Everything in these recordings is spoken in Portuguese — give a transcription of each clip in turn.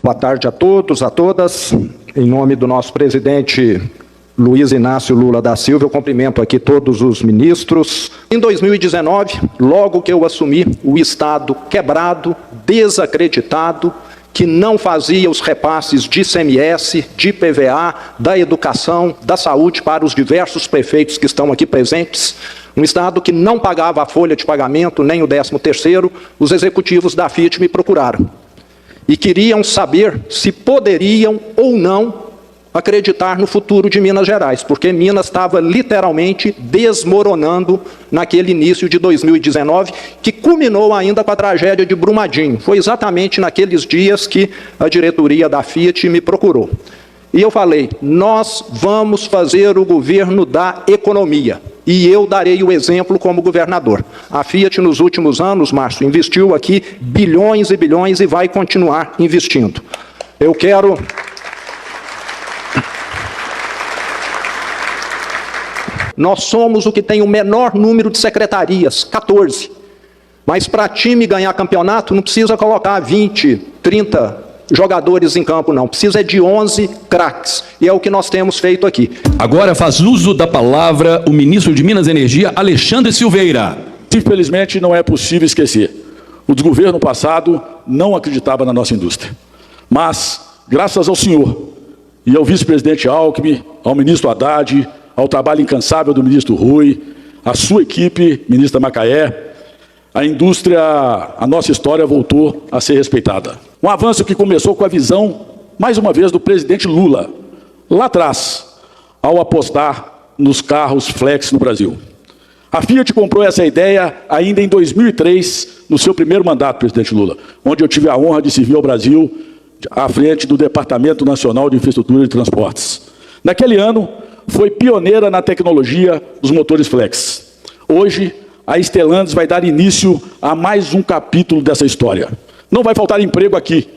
Boa tarde a todos, a todas. Em nome do nosso presidente Luiz Inácio Lula da Silva, eu cumprimento aqui todos os ministros. Em 2019, logo que eu assumi, o Estado quebrado, desacreditado, que não fazia os repasses de ICMS, de IPVA, da educação, da saúde para os diversos prefeitos que estão aqui presentes, um Estado que não pagava a folha de pagamento, nem o 13º, os executivos da Fiat me procuraram. E queriam saber se poderiam ou não acreditar no futuro de Minas Gerais, porque Minas estava literalmente desmoronando naquele início de 2019, que culminou ainda com a tragédia de Brumadinho. Foi exatamente naqueles dias que a diretoria da Fiat me procurou. E eu falei, nós vamos fazer o governo da economia, e eu darei o exemplo como governador. A Fiat, nos últimos anos, Márcio, investiu aqui bilhões e bilhões e vai continuar investindo. Eu quero... Nós somos o que tem o menor número de secretarias, 14. Mas para time ganhar campeonato, não precisa colocar 20, 30 jogadores em campo, não. Precisa de 11 craques. E é o que nós temos feito aqui. Agora faz uso da palavra o ministro de Minas e Energia, Alexandre Silveira. Infelizmente, não é possível esquecer. O desgoverno passado não acreditava na nossa indústria. Mas, graças ao senhor e ao vice-presidente Alckmin, ao ministro Haddad, ao trabalho incansável do ministro Rui, a sua equipe, ministra Macaé, a indústria, a nossa história voltou a ser respeitada. Um avanço que começou com a visão, mais uma vez, do presidente Lula, lá atrás, ao apostar nos carros flex no Brasil. A Fiat comprou essa ideia ainda em 2003, no seu primeiro mandato, presidente Lula, onde eu tive a honra de servir ao Brasil à frente do Departamento Nacional de Infraestrutura de Transportes. Naquele ano, foi pioneira na tecnologia dos motores flex. Hoje, a Stellantis vai dar início a mais um capítulo dessa história. Não vai faltar emprego aqui.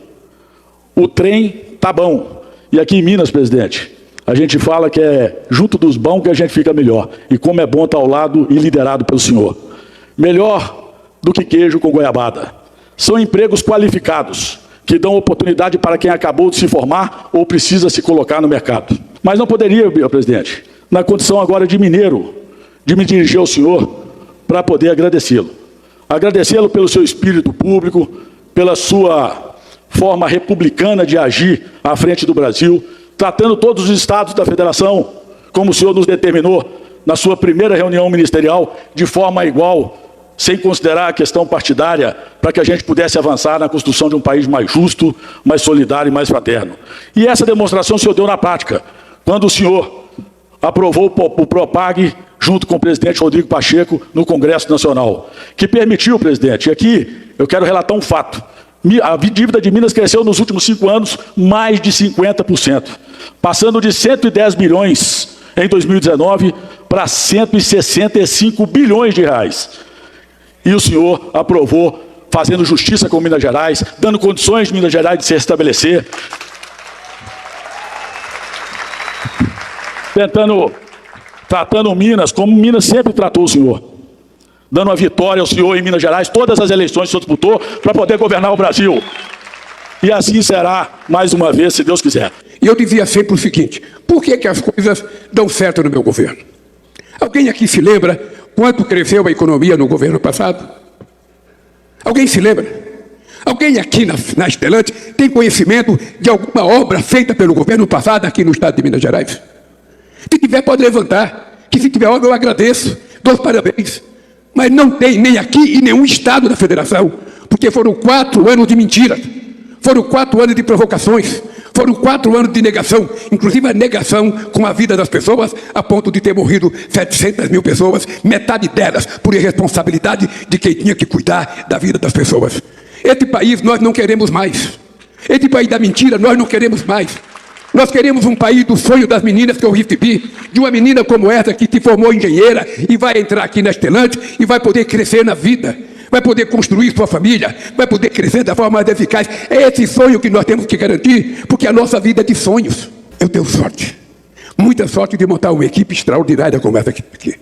O trem tá bom. E aqui em Minas, presidente, a gente fala que é junto dos bons que a gente fica melhor. E como é bom estar ao lado e liderado pelo senhor. Melhor do que queijo com goiabada. São empregos qualificados, que dão oportunidade para quem acabou de se formar ou precisa se colocar no mercado. Mas não poderia, presidente, na condição agora de mineiro, de me dirigir ao senhor para poder agradecê-lo. Agradecê-lo pelo seu espírito público, pela sua forma republicana de agir à frente do Brasil, tratando todos os estados da federação, como o senhor nos determinou na sua primeira reunião ministerial, de forma igual, sem considerar a questão partidária, para que a gente pudesse avançar na construção de um país mais justo, mais solidário e mais fraterno. E essa demonstração o senhor deu na prática, quando o senhor aprovou o Propag, junto com o presidente Rodrigo Pacheco, no Congresso Nacional, que permitiu, presidente, e aqui eu quero relatar um fato, a dívida de Minas cresceu nos últimos 5 anos mais de 50%, passando de 110 bilhões em 2019 para 165 bilhões de reais. E o senhor aprovou, fazendo justiça com Minas Gerais, dando condições de Minas Gerais de se restabelecer, tratando Minas como Minas sempre tratou o senhor, dando uma vitória ao senhor em Minas Gerais, todas as eleições que o senhor disputou para poder governar o Brasil. E assim será, mais uma vez, se Deus quiser. E eu dizia sempre o seguinte, por que as coisas dão certo no meu governo? Alguém aqui se lembra quanto cresceu a economia no governo passado? Alguém se lembra? Alguém aqui na Stellantis tem conhecimento de alguma obra feita pelo governo passado aqui no estado de Minas Gerais? Se tiver, pode levantar. Que se tiver obra, eu agradeço. Dou os parabéns. Mas não tem nem aqui e nenhum estado da federação. Porque foram 4 anos de mentiras. Foram 4 anos de provocações. Foram 4 anos de negação. Inclusive a negação com a vida das pessoas, a ponto de ter morrido 700 mil pessoas, metade delas por irresponsabilidade de quem tinha que cuidar da vida das pessoas. Esse país nós não queremos mais. Esse país da mentira nós não queremos mais. Nós queremos um país do sonho das meninas que eu recebi, de uma menina como essa que se formou engenheira e vai entrar aqui na Stellantis e vai poder crescer na vida, vai poder construir sua família, vai poder crescer da forma mais eficaz. É esse sonho que nós temos que garantir, porque a nossa vida é de sonhos. Eu tenho sorte, muita sorte de montar uma equipe extraordinária como essa aqui.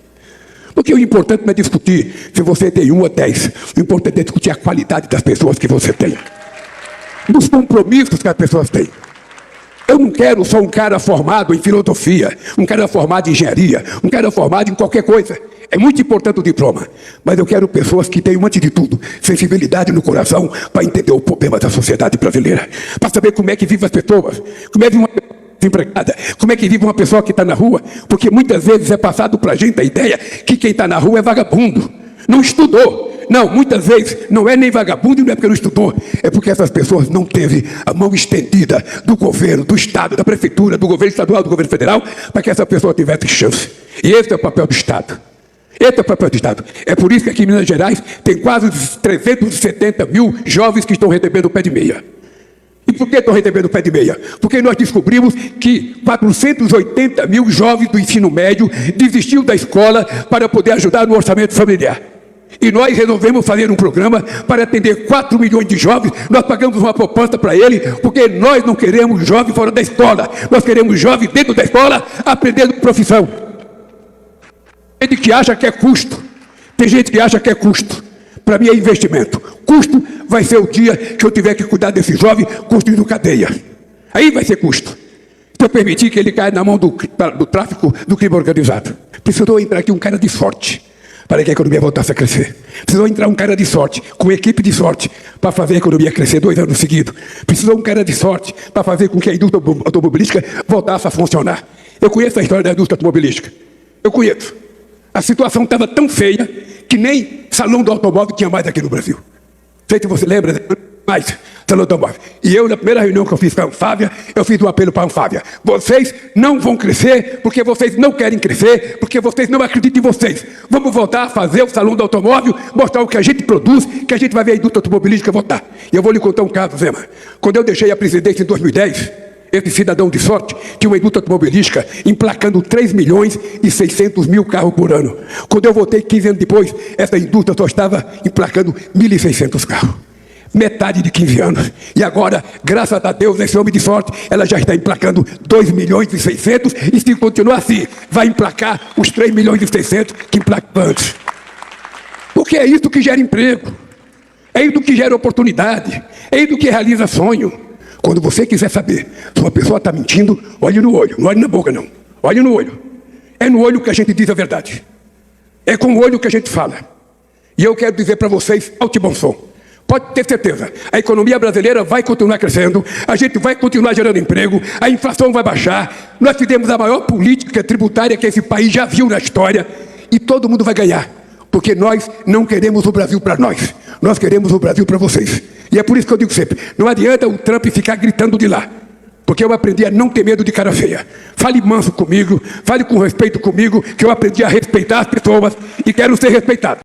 Porque o importante não é discutir se você tem 1 ou 10, o importante é discutir a qualidade das pessoas que você tem. nos compromissos que as pessoas têm. Eu não quero só um cara formado em filosofia, um cara formado em engenharia, um cara formado em qualquer coisa. É muito importante o diploma, mas eu quero pessoas que tenham, antes de tudo, sensibilidade no coração para entender o problema da sociedade brasileira, para saber como é que vivem as pessoas, como é que uma pessoa desempregada, como é que vive uma pessoa que está na rua, porque muitas vezes é passado para a gente a ideia que quem está na rua é vagabundo, não estudou. Não, muitas vezes não é nem vagabundo e não é porque não estudou, é porque essas pessoas não teve a mão estendida do governo, do Estado, da Prefeitura, do governo estadual, do governo federal, para que essa pessoa tivesse chance. E esse é o papel do Estado. Esse é o papel do Estado. É por isso que aqui em Minas Gerais tem quase 370 mil jovens que estão recebendo o pé de meia. E por que estão recebendo o pé de meia? Porque nós descobrimos que 480 mil jovens do ensino médio desistiram da escola para poder ajudar no orçamento familiar. E nós resolvemos fazer um programa para atender 4 milhões de jovens. Nós pagamos uma proposta para ele, porque nós não queremos jovens fora da escola. Nós queremos jovens dentro da escola, aprendendo profissão. Tem gente que acha que é custo. Tem gente que acha que é custo. Para mim é investimento. Custo vai ser o dia que eu tiver que cuidar desse jovem construindo cadeia. Aí vai ser custo. Se eu permitir que ele caia na mão do tráfico, do crime organizado. Precisou entrar aqui um cara de sorte para que a economia voltasse a crescer. Precisou entrar um cara de sorte, com equipe de sorte, para fazer a economia crescer 2 anos seguidos. Precisou um cara de sorte para fazer com que a indústria automobilística voltasse a funcionar. Eu conheço a história da indústria automobilística. Eu conheço. A situação estava tão feia que nem salão do automóvel tinha mais aqui no Brasil. Não sei se você lembra, mais salão do automóvel. E eu, na primeira reunião que eu fiz com a Anfávia, eu fiz um apelo para a Anfávia. Vocês não vão crescer porque vocês não querem crescer, porque vocês não acreditam em vocês. Vamos voltar a fazer o salão do automóvel, mostrar o que a gente produz, que a gente vai ver a indústria automobilística voltar. E eu vou lhe contar um caso, Zema. Quando eu deixei a presidência em 2010, esse cidadão de sorte tinha uma indústria automobilística emplacando 3 milhões e 600 mil carros por ano. Quando eu voltei 15 anos depois, essa indústria só estava emplacando 1.600 carros. Metade de 15 anos. E agora, graças a Deus, esse homem de sorte, ela já está emplacando 2 milhões e 600, e se continuar assim, vai emplacar os 3 milhões e 600 que emplacava antes. Porque é isso que gera emprego, é isso que gera oportunidade, é isso que realiza sonho. Quando você quiser saber se uma pessoa está mentindo, olhe no olho, não olhe na boca não, olhe no olho. É no olho que a gente diz a verdade, é com o olho que a gente fala. E eu quero dizer para vocês, alto e bom som, pode ter certeza, a economia brasileira vai continuar crescendo, a gente vai continuar gerando emprego, a inflação vai baixar, nós fizemos a maior política tributária que esse país já viu na história, e todo mundo vai ganhar, porque nós não queremos o Brasil para nós queremos o Brasil para vocês. E é por isso que eu digo sempre, não adianta o Trump ficar gritando de lá, porque eu aprendi a não ter medo de cara feia. Fale manso comigo, fale com respeito comigo, que eu aprendi a respeitar as pessoas e quero ser respeitado.